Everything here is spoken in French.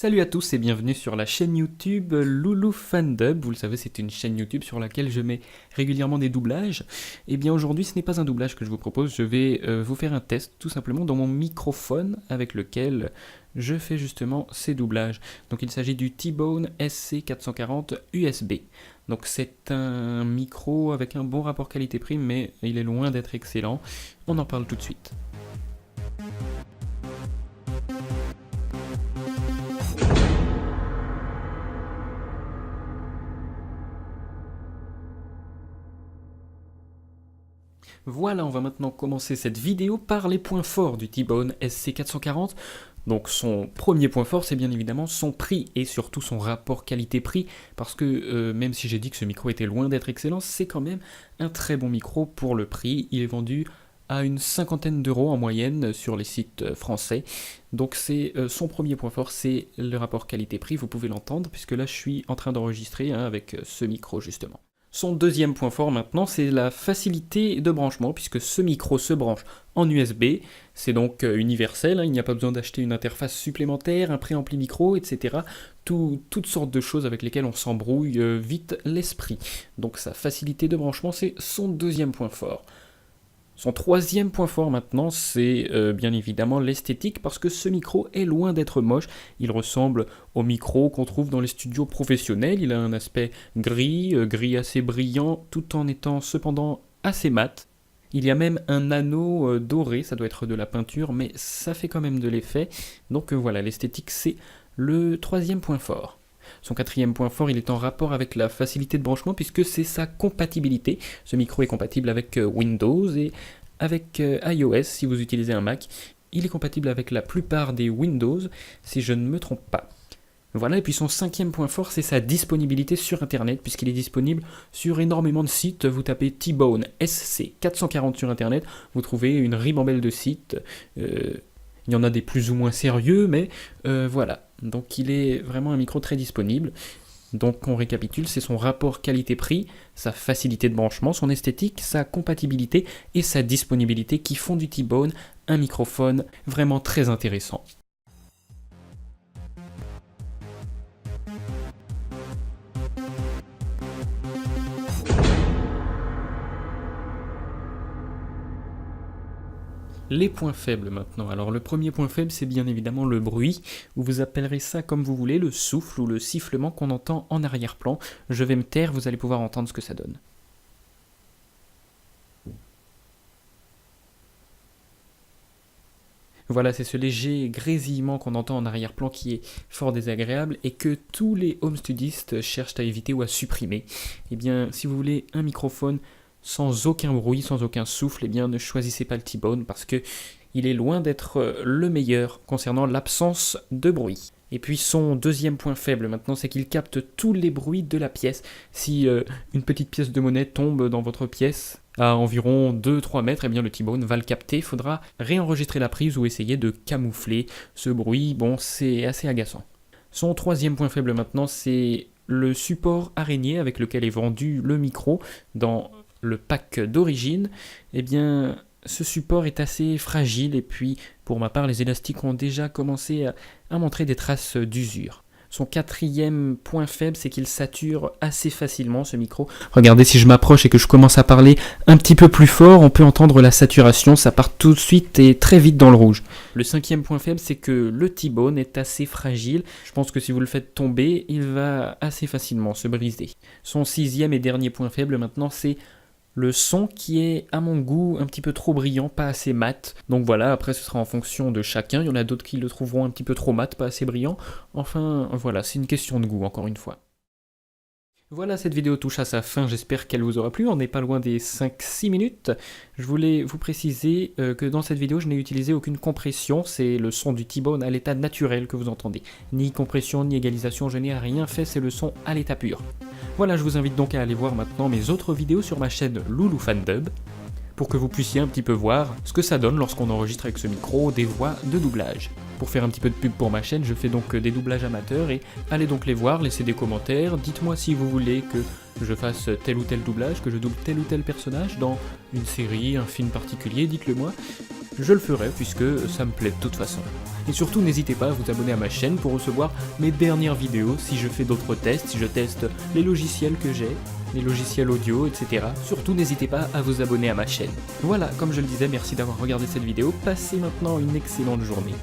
Salut à tous et bienvenue sur la chaîne YouTube Loulou Fandub. Vous le savez, c'est une chaîne YouTube sur laquelle je mets régulièrement des doublages. Et bien aujourd'hui, ce n'est pas un doublage que je vous propose, je vais vous faire un test tout simplement dans mon microphone avec lequel je fais justement ces doublages. Donc il s'agit du T-Bone SC440 USB. Donc c'est un micro avec un bon rapport qualité-prix, mais il est loin d'être excellent. On en parle tout de suite. Voilà, on va maintenant commencer cette vidéo par les points forts du T-Bone SC440. Donc son premier point fort, c'est bien évidemment son prix et surtout son rapport qualité-prix, parce que même si j'ai dit que ce micro était loin d'être excellent, c'est quand même un très bon micro pour le prix. Il est vendu à une cinquantaine d'euros en moyenne sur les sites français. Donc c'est son premier point fort, c'est le rapport qualité-prix, vous pouvez l'entendre, puisque là je suis en train d'enregistrer avec ce micro justement. Son deuxième point fort maintenant, c'est la facilité de branchement, puisque ce micro se branche en USB, c'est donc universel, il n'y a pas besoin d'acheter une interface supplémentaire, un préampli micro, etc. Toutes sortes de choses avec lesquelles on s'embrouille vite l'esprit. Donc sa facilité de branchement, c'est son deuxième point fort. Son troisième point fort maintenant, c'est bien évidemment l'esthétique, parce que ce micro est loin d'être moche. Il ressemble au micro qu'on trouve dans les studios professionnels. Il a un aspect gris assez brillant, tout en étant cependant assez mat. Il y a même un anneau doré, ça doit être de la peinture, mais ça fait quand même de l'effet. Donc voilà, l'esthétique c'est le troisième point fort. Son quatrième point fort, il est en rapport avec la facilité de branchement puisque c'est sa compatibilité. Ce micro est compatible avec Windows et avec iOS si vous utilisez un Mac. Il est compatible avec la plupart des Windows si je ne me trompe pas. Voilà, et puis son cinquième point fort, c'est sa disponibilité sur Internet, puisqu'il est disponible sur énormément de sites. Vous tapez T-Bone SC440 sur Internet, vous trouvez une ribambelle de sites. Il y en a des plus ou moins sérieux, mais voilà. Donc il est vraiment un micro très disponible. Donc on récapitule, c'est son rapport qualité-prix, sa facilité de branchement, son esthétique, sa compatibilité et sa disponibilité qui font du T-Bone un microphone vraiment très intéressant. Les points faibles maintenant. Alors le premier point faible, c'est bien évidemment le bruit, ou vous appellerez ça comme vous voulez, le souffle ou le sifflement qu'on entend en arrière-plan. Je vais me taire, vous allez pouvoir entendre ce que ça donne. Voilà, c'est ce léger grésillement qu'on entend en arrière-plan qui est fort désagréable et que tous les home studistes cherchent à éviter ou à supprimer. Eh bien, si vous voulez un microphone sans aucun bruit, sans aucun souffle, eh bien ne choisissez pas le T-Bone parce que il est loin d'être le meilleur concernant l'absence de bruit. Et puis son deuxième point faible maintenant, c'est qu'il capte tous les bruits de la pièce. Si une petite pièce de monnaie tombe dans votre pièce à environ 2-3 mètres, eh bien le T-Bone va le capter. Il faudra réenregistrer la prise ou essayer de camoufler ce bruit. Bon, c'est assez agaçant. Son troisième point faible maintenant, c'est le support araignée avec lequel est vendu le micro dans le pack d'origine. Eh bien, ce support est assez fragile et puis, pour ma part, les élastiques ont déjà commencé à montrer des traces d'usure. Son quatrième point faible, c'est qu'il sature assez facilement ce micro. Regardez, si je m'approche et que je commence à parler un petit peu plus fort, on peut entendre la saturation, ça part tout de suite et très vite dans le rouge. Le cinquième point faible, c'est que le T-Bone est assez fragile. Je pense que si vous le faites tomber, il va assez facilement se briser. Son sixième et dernier point faible maintenant, c'est le son qui est à mon goût un petit peu trop brillant, pas assez mat. Donc voilà, après ce sera en fonction de chacun. Il y en a d'autres qui le trouveront un petit peu trop mat, pas assez brillant. Enfin voilà, c'est une question de goût encore une fois. Voilà, cette vidéo touche à sa fin, j'espère qu'elle vous aura plu, on n'est pas loin des 5-6 minutes. Je voulais vous préciser que dans cette vidéo, je n'ai utilisé aucune compression, c'est le son du T-Bone à l'état naturel que vous entendez. Ni compression, ni égalisation, je n'ai rien fait, c'est le son à l'état pur. Voilà, je vous invite donc à aller voir maintenant mes autres vidéos sur ma chaîne Loulou Fandub, pour que vous puissiez un petit peu voir ce que ça donne lorsqu'on enregistre avec ce micro des voix de doublage. Pour faire un petit peu de pub pour ma chaîne, je fais donc des doublages amateurs et allez donc les voir, laissez des commentaires, dites-moi si vous voulez que je fasse tel ou tel doublage, que je double tel ou tel personnage dans une série, un film particulier, dites-le moi. je le ferai puisque ça me plaît de toute façon. Et surtout n'hésitez pas à vous abonner à ma chaîne pour recevoir mes dernières vidéos si je fais d'autres tests, si je teste les logiciels que j'ai, les logiciels audio, etc. Surtout n'hésitez pas à vous abonner à ma chaîne. Voilà, comme je le disais, merci d'avoir regardé cette vidéo, passez maintenant une excellente journée.